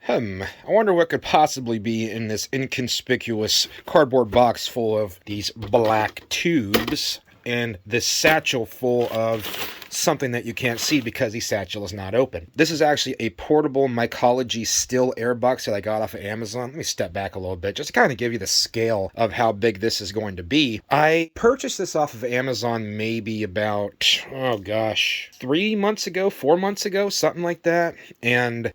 I wonder what could possibly be in this inconspicuous cardboard box full of these black tubes and this satchel full of something that you can't see because the satchel is not open. This is actually a portable micology still air box that I got off of Amazon. Let me step back a little bit just to kind of give you the scale of how big this is going to be. I purchased this off of Amazon maybe about, 3 months ago, 4 months ago, something like that. And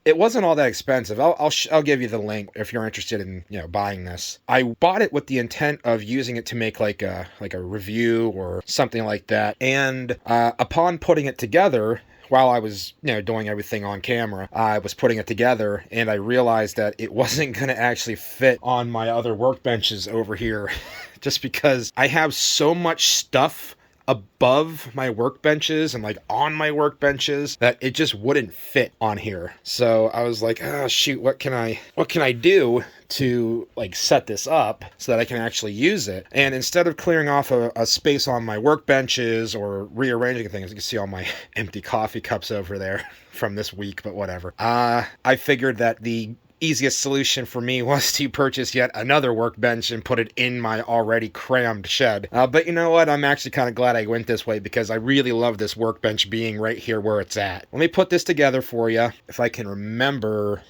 it wasn't all that expensive. I'll give you the link if you're interested in buying this. I bought it with the intent of using it to make like a review or something like that. And upon putting it together, while I was, doing everything on camera, I was putting it together and I realized that it wasn't going to actually fit on my other workbenches over here just because I have so much stuff above my workbenches and like on my workbenches that it just wouldn't fit on here. So I was like, oh shoot, what can I do to like set this up so that I can actually use it? And instead of clearing off a space on my workbenches or rearranging things, you can see all my empty coffee cups over there from this week, but whatever. I figured that the easiest solution for me was to purchase yet another workbench and put it in my already crammed shed. But you know what? I'm actually kind of glad I went this way because I really love this workbench being right here where it's at. Let me put this together for you. If I can remember.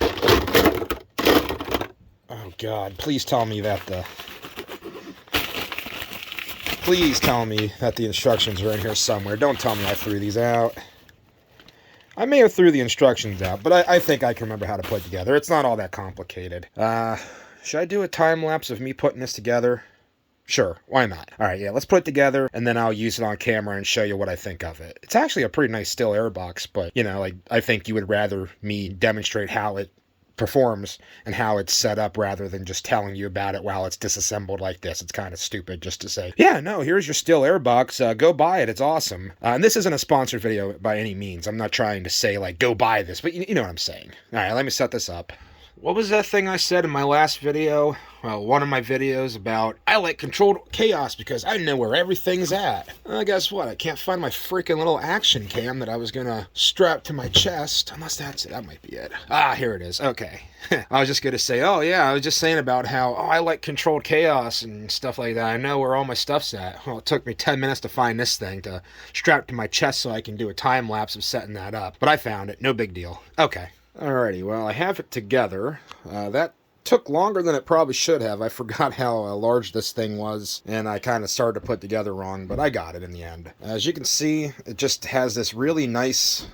Oh God, please tell me that the instructions are in here somewhere. Don't tell me I threw these out. I may have threw the instructions out, but I think I can remember how to put it together. It's not all that complicated. Should I do a time lapse of me putting this together? Sure, why not? All right, yeah, let's put it together, and then I'll use it on camera and show you what I think of it. It's actually a pretty nice still air box, but, I think you would rather me demonstrate how it performs and how it's set up rather than just telling you about it while it's disassembled like this. It's kind of stupid just to say, yeah, no, here's your still air box, go buy it, it's awesome. And this isn't a sponsored video by any means. I'm not trying to say like go buy this, but you know what I'm saying. All right, let me set this up. What was that thing I said in my last video? Well, one of my videos about I like controlled chaos because I know where everything's at. Guess what? I can't find my freaking little action cam that I was gonna strap to my chest. Unless that's it. That might be it. Here it is. Okay. I was just gonna say, oh yeah, I was just saying about how, I like controlled chaos and stuff like that. I know where all my stuff's at. Well, it took me 10 minutes to find this thing to strap to my chest so I can do a time lapse of setting that up. But I found it. No big deal. Okay. Alrighty, well, I have it together. That took longer than it probably should have. I forgot how large this thing was, and I kind of started to put together wrong, but I got it in the end. As you can see, it just has this really nice,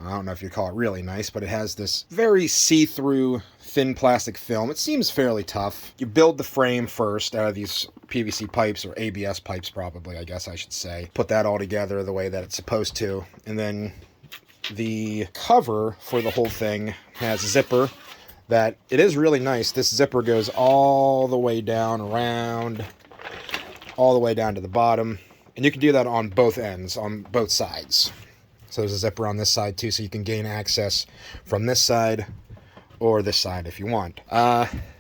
I don't know if you call it really nice, but it has this very see-through thin plastic film. It seems fairly tough. You build the frame first out of these PVC pipes, or ABS pipes probably, I guess I should say. Put that all together the way that it's supposed to, and then the cover for the whole thing has a zipper that it is really nice. This zipper goes all the way down around, all the way down to the bottom. And you can do that on both ends, on both sides. So there's a zipper on this side too, so you can gain access from this side or this side if you want.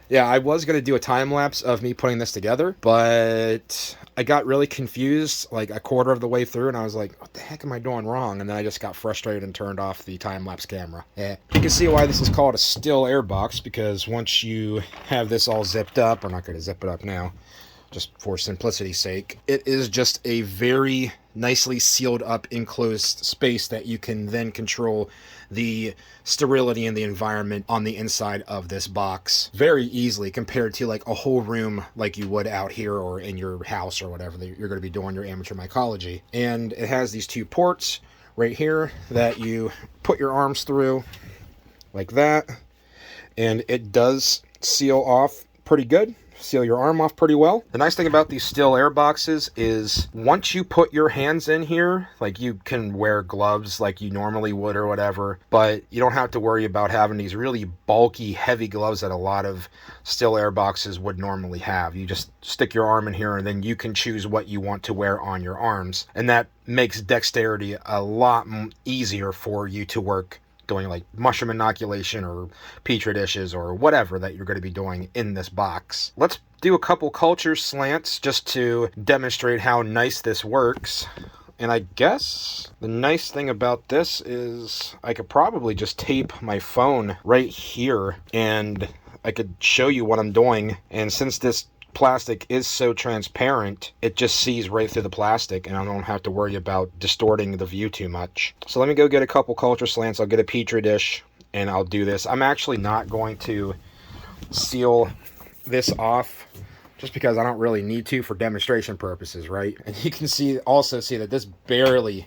Yeah, I was going to do a time lapse of me putting this together, but I got really confused like a quarter of the way through, and I was like, what the heck am I doing wrong? And then I just got frustrated and turned off the time lapse camera. Yeah. You can see why this is called a still air box, because once you have this all zipped up, we're not going to zip it up now, just for simplicity's sake, it is just a very nicely sealed up enclosed space that you can then control the sterility and the environment on the inside of this box very easily compared to like a whole room like you would out here or in your house or whatever that you're going to be doing your amateur mycology. And it has these two ports right here that you put your arms through like that, and it does seal off pretty good. Seal your arm off pretty well. The nice thing about these still air boxes is once you put your hands in here, like you can wear gloves like you normally would or whatever, but you don't have to worry about having these really bulky, heavy gloves that a lot of still air boxes would normally have. You just stick your arm in here and then you can choose what you want to wear on your arms. And that makes dexterity a lot easier for you to work doing like mushroom inoculation or petri dishes or whatever that you're going to be doing in this box. Let's do a couple culture slants just to demonstrate how nice this works. And I guess the nice thing about this is I could probably just tape my phone right here and I could show you what I'm doing. And since this plastic is so transparent, it just sees right through the plastic and I don't have to worry about distorting the view too much. So let me go get a couple culture slants. I'll get a petri dish and I'll do this. I'm actually not going to seal this off just because I don't really need to for demonstration purposes, right? And you can also see that this barely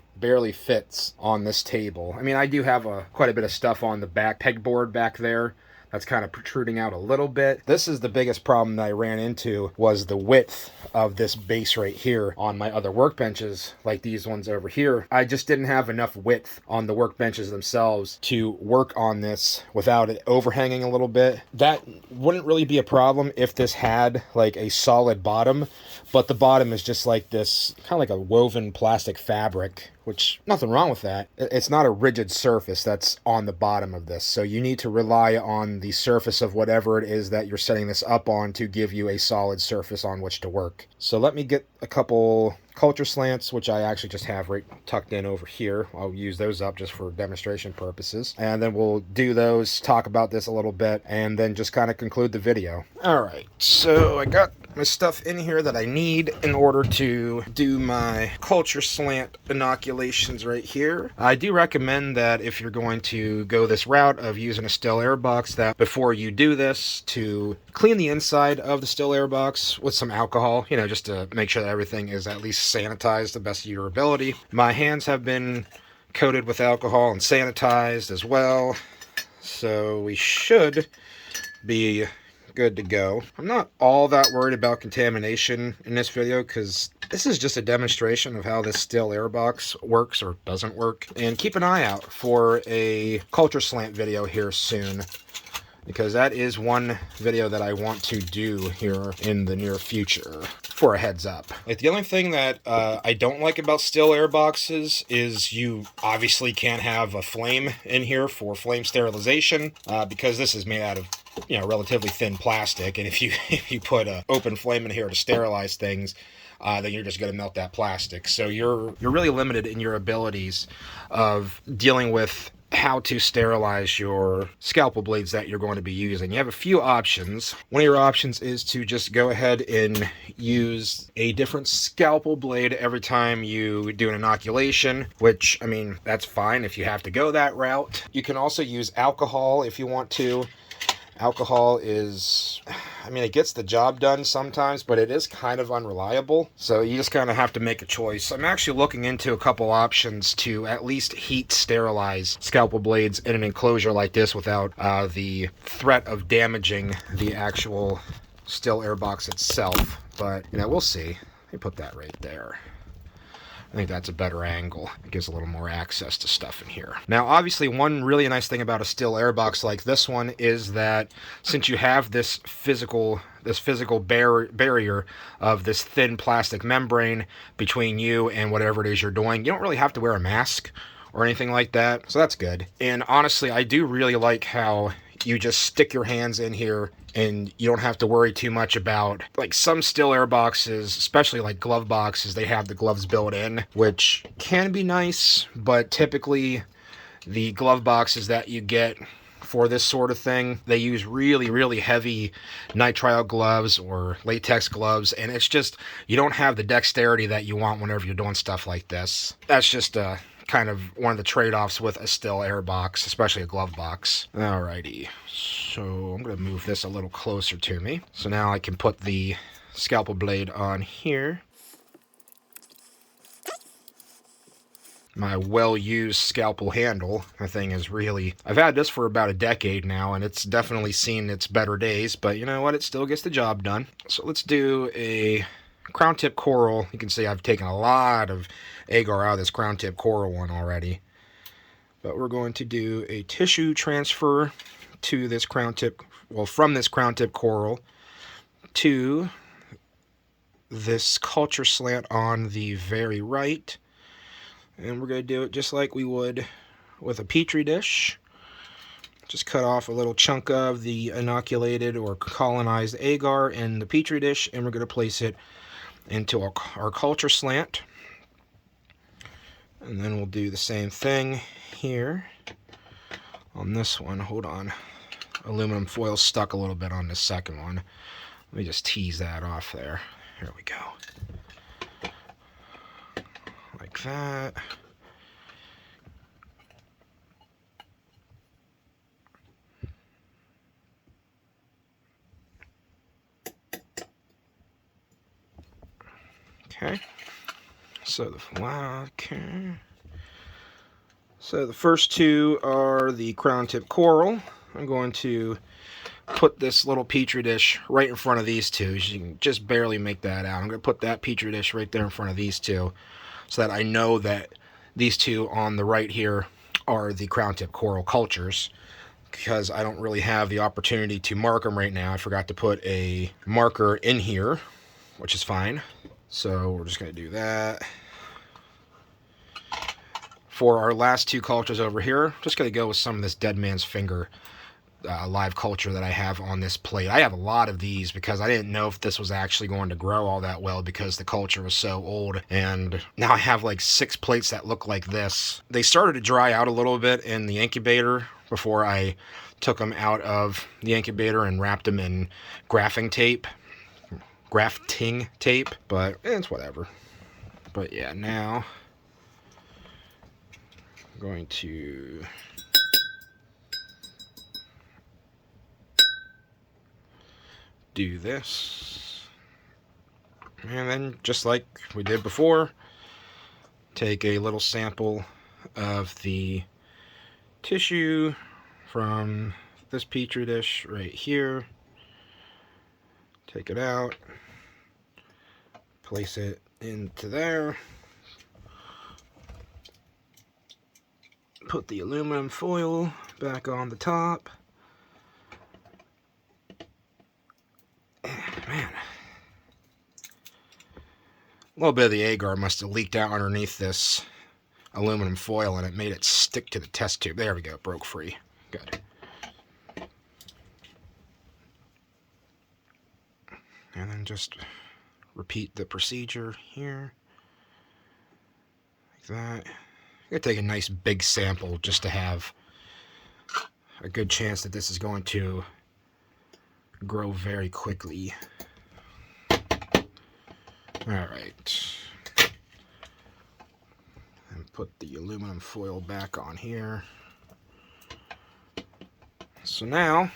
fits on this table. I mean, I do have quite a bit of stuff on the back pegboard back there that's kind of protruding out a little bit. This is the biggest problem that I ran into, was the width of this base right here on my other workbenches, like these ones over here. I just didn't have enough width on the workbenches themselves to work on this without it overhanging a little bit. That wouldn't really be a problem if this had like a solid bottom, but the bottom is just like this, kind of like a woven plastic fabric, which nothing wrong with that. It's not a rigid surface that's on the bottom of this. So you need to rely on the surface of whatever it is that you're setting this up on to give you a solid surface on which to work. So let me get a couple culture slants, which I actually just have right tucked in over here. I'll use those up just for demonstration purposes. And then we'll do those, talk about this a little bit, and then just kind of conclude the video. All right, so I got my stuff in here that I need in order to do my culture slant inoculations right here. I do recommend that if you're going to go this route of using a still air box, that before you do this, to clean the inside of the still air box with some alcohol, you know, just to make sure that everything is at least sanitized the best of your ability. My hands have been coated with alcohol and sanitized as well, so we should be good to go. I'm not all that worried about contamination in this video because this is just a demonstration of how this still air box works or doesn't work. And keep an eye out for a culture slant video here soon, because that is one video that I want to do here in the near future, for a heads up. Like, the only thing that I don't like about still air boxes is you obviously can't have a flame in here for flame sterilization, because this is made out of, you know, relatively thin plastic, and if you put an open flame in here to sterilize things, then you're just going to melt that plastic. So you're really limited in your abilities of dealing with how to sterilize your scalpel blades that you're going to be using. You have a few options. One of your options is to just go ahead and use a different scalpel blade every time you do an inoculation, which, I mean, that's fine if you have to go that route. You can also use alcohol if you want to. Alcohol is, I mean, it gets the job done sometimes, but it is kind of unreliable. So you just kind of have to make a choice. I'm actually looking into a couple options to at least heat sterilize scalpel blades in an enclosure like this without the threat of damaging the actual still air box itself. But, you know, we'll see. Let me put that right there. I think that's a better angle. It gives a little more access to stuff in here. Now, obviously, one really nice thing about a still air box like this one is that since you have this physical barrier of this thin plastic membrane between you and whatever it is you're doing, you don't really have to wear a mask or anything like that. So that's good. And honestly, I do really like how you just stick your hands in here and you don't have to worry too much about, like, some still air boxes, especially like glove boxes, they have the gloves built in, which can be nice, but typically the glove boxes that you get for this sort of thing, they use really heavy nitrile gloves or latex gloves, and it's just, you don't have the dexterity that you want whenever you're doing stuff like this. That's just kind of one of the trade-offs with a still air box, especially a glove box. Alrighty, so I'm going to move this a little closer to me. So now I can put the scalpel blade on here. My well-used scalpel handle. That thing is really, I've had this for about a decade now, and it's definitely seen its better days, but you know what, it still gets the job done. So let's do a crown tip coral. You can see I've taken a lot of agar out of this crown tip coral one already. But we're going to do a tissue transfer to this crown tip, well, from this crown tip coral to this culture slant on the very right. And we're going to do it just like we would with a petri dish. Just cut off a little chunk of the inoculated or colonized agar in the petri dish, and we're going to place it into our culture slant. And then we'll do the same thing here on this one. Hold on. Aluminum foil stuck a little bit on the second one. Let me just tease that off there. Here we go. Like that. Okay. So the first two are the crown tip coral. I'm going to put this little petri dish right in front of these two. You can just barely make that out. I'm going to put that petri dish right there in front of these two so that I know that these two on the right here are the crown tip coral cultures, because I don't really have the opportunity to mark them right now. I forgot to put a marker in here, which is fine. So we're just going to do that. For our last two cultures over here, just going to go with some of this dead man's finger live culture that I have on this plate. I have a lot of these because I didn't know if this was actually going to grow all that well because the culture was so old, and now I have like 6 plates that look like this. They started to dry out a little bit in the incubator before I took them out of the incubator and wrapped them in grafting tape, but it's whatever. But yeah, now I'm going to do this, and then just like we did before, take a little sample of the tissue from this petri dish right here, take it out, place it into there, put the aluminum foil back on the top. Man, a little bit of the agar must have leaked out underneath this aluminum foil and it made it stick to the test tube. There we go, it broke free. Good. And then just repeat the procedure here, like that. I'm going to take a nice big sample just to have a good chance that this is going to grow very quickly. Alright. And put the aluminum foil back on here. So now,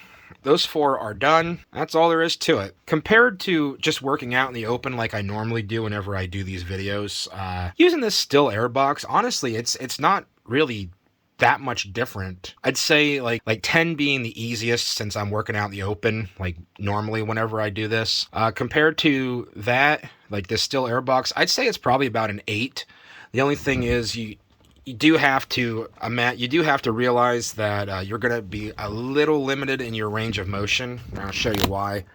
those 4 are done. That's all there is to it. Compared to just working out in the open like I normally do whenever I do these videos, using this still air box, honestly, it's not really that much different. I'd say like 10 being the easiest since I'm working out in the open like normally whenever I do this. Compared to that, like this still air box, I'd say it's probably about an 8. The only thing is you do have to realize that you're going to be a little limited in your range of motion. And I'll show you why.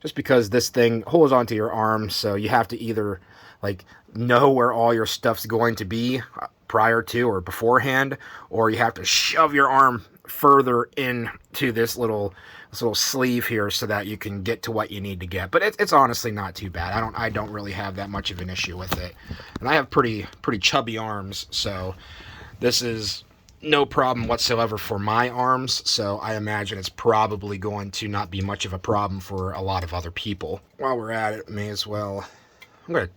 Just because this thing holds onto your arm, so you have to either like know where all your stuff's going to be prior to or beforehand, or you have to shove your arm further into this little sleeve here so that you can get to what you need to get. But it's honestly not too bad. I don't really have that much of an issue with it, and I have pretty chubby arms, so this is no problem whatsoever for my arms. So I imagine it's probably going to not be much of a problem for a lot of other people. While we're at it, may as well. I'm gonna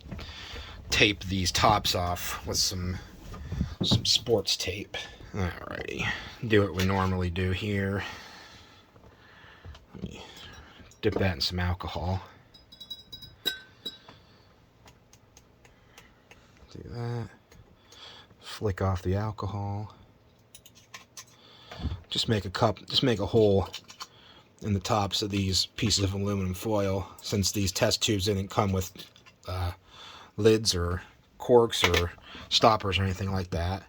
tape these tops off with some sports tape. Alrighty, do what we normally do here. Let me dip that in some alcohol. Do that. Flick off the alcohol. Just make a hole in the tops of these pieces of aluminum foil, since these test tubes didn't come with lids or corks or stoppers or anything like that.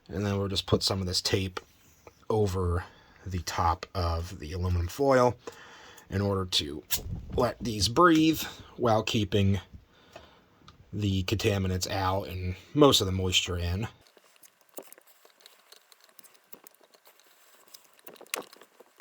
And then we'll just put some of this tape over the top of the aluminum foil in order to let these breathe while keeping the contaminants out and most of the moisture in.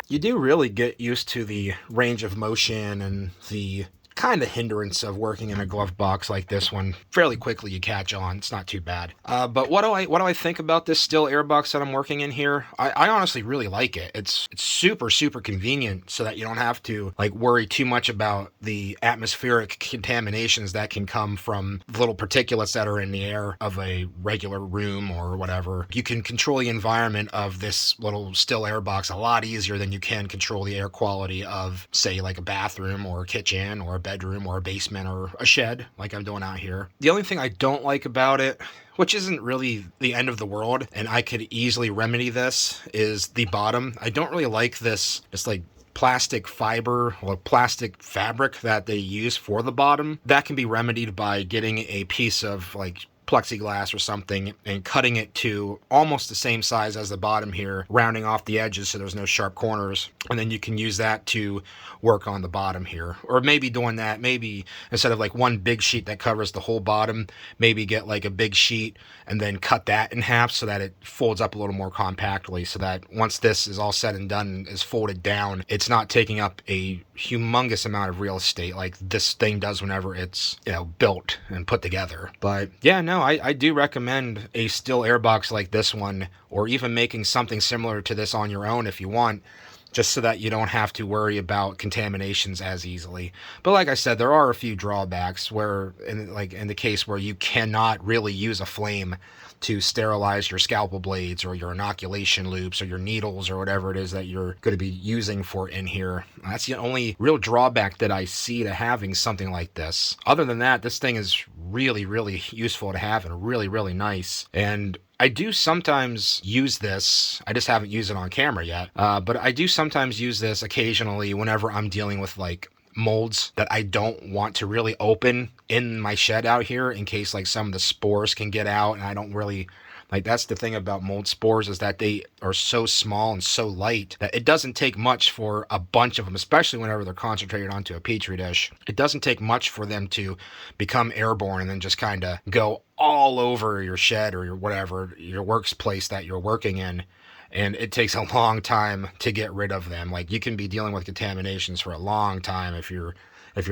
You do really get used to the range of motion and the kind of hindrance of working in a glove box like this one. Fairly quickly you catch on. It's not too bad. But what do I think about this still air box that I'm working in here? I honestly really like it. It's super, super convenient so that you don't have to like worry too much about the atmospheric contaminations that can come from little particulates that are in the air of a regular room or whatever. You can control the environment of this little still air box a lot easier than you can control the air quality of, say, like a bathroom or a kitchen or a bedroom or a basement or a shed like I'm doing out here. The only thing I don't like about it, which isn't really the end of the world, and I could easily remedy this, is the bottom. I don't really like this, just like plastic fiber or plastic fabric that they use for the bottom. That can be remedied by getting a piece of like plexiglass or something and cutting it to almost the same size as the bottom here, rounding off the edges so there's no sharp corners, and then you can use that to work on the bottom here. Or maybe doing that, maybe instead of like one big sheet that covers the whole bottom, maybe get like a big sheet and then cut that in half so that it folds up a little more compactly, so that once this is all said and done and is folded down, it's not taking up a humongous amount of real estate like this thing does whenever it's, you know, built and put together. But yeah, no, I do recommend a still air box like this one, or even making something similar to this on your own if you want, just so that you don't have to worry about contaminations as easily. But like I said, there are a few drawbacks where, in the case where you cannot really use a flame to sterilize your scalpel blades or your inoculation loops or your needles or whatever it is that you're going to be using for in here. That's the only real drawback that I see to having something like this. Other than that, this thing is really, really useful to have and really, really nice. And I do sometimes use this. I just haven't used it on camera yet. But I do sometimes use this occasionally whenever I'm dealing with like molds that I don't want to really open in my shed out here, in case like some of the spores can get out, and I don't really like. That's the thing about mold spores, is that they are so small and so light that it doesn't take much for a bunch of them, especially whenever they're concentrated onto a petri dish. It doesn't take much for them to become airborne and then just kind of go all over your shed or your whatever, your workplace that you're working in. And it takes a long time to get rid of them. Like, you can be dealing with contaminations for a long time if you're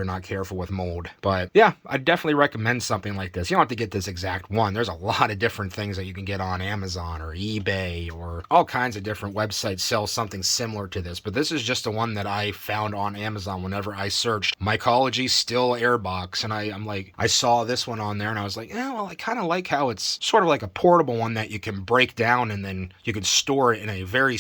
not careful with mold. But yeah, I definitely recommend something like this. You don't have to get this exact one. There's a lot of different things that you can get on Amazon or eBay, or all kinds of different websites sell something similar to this. But this is just the one that I found on Amazon whenever I searched micology still air box. And I'm like, I saw this one on there and I was like, yeah, well, I kind of like how it's sort of like a portable one that you can break down and then you can store it in a very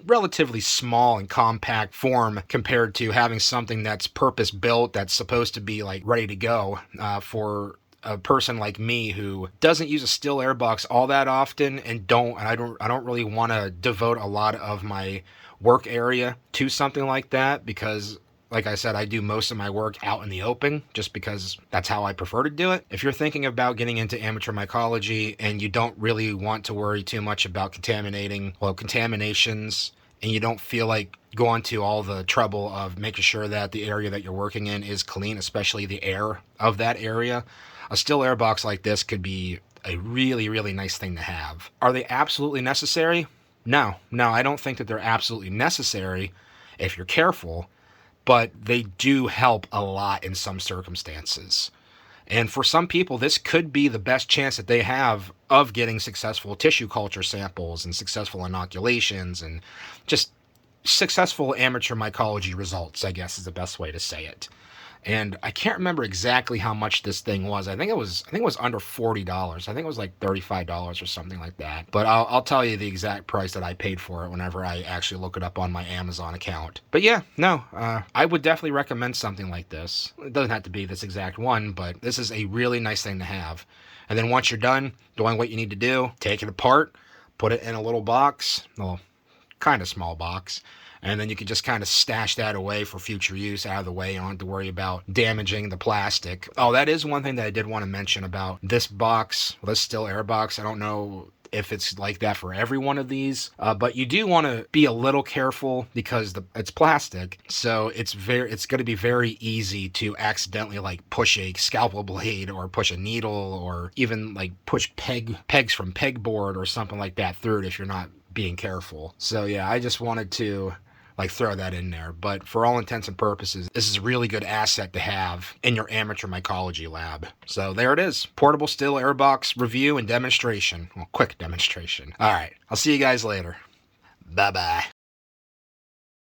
relatively small and compact form, compared to having something that's purpose built, that's supposed to be like ready to go for a person like me who doesn't use a still air box all that often, and I don't really want to devote a lot of my work area to something like that, because like I said, I do most of my work out in the open just because that's how I prefer to do it. If you're thinking about getting into amateur mycology and you don't really want to worry too much about contaminations, and you don't feel like going to all the trouble of making sure that the area that you're working in is clean, especially the air of that area, a still air box like this could be a really, really nice thing to have. Are they absolutely necessary? No, I don't think that they're absolutely necessary if you're careful, but they do help a lot in some circumstances. And for some people, this could be the best chance that they have of getting successful tissue culture samples and successful inoculations and just successful amateur mycology results, I guess is the best way to say it. And I can't remember exactly how much this thing was. I think it was under $40. I think it was like $35 or something like that. But I'll tell you the exact price that I paid for it whenever I actually look it up on my Amazon account. But yeah, no, I would definitely recommend something like this. It doesn't have to be this exact one, but this is a really nice thing to have. And then once you're done doing what you need to do, take it apart, put it in a little box, well, kind of small box, and then you can just kind of stash that away for future use out of the way. You don't have to worry about damaging the plastic. Oh, that is one thing that I did want to mention about this box, this still air box. I don't know if it's like that for every one of these, but you do want to be a little careful because it's plastic, so it's going to be very easy to accidentally like push a scalpel blade or push a needle or even like push pegs from pegboard or something like that through it if you're not being careful. So yeah, I just wanted to like throw that in there. But for all intents and purposes, this is a really good asset to have in your amateur mycology lab. So there it is. Portable still airbox review and demonstration. Well, quick demonstration. All right. I'll see you guys later. Bye-bye.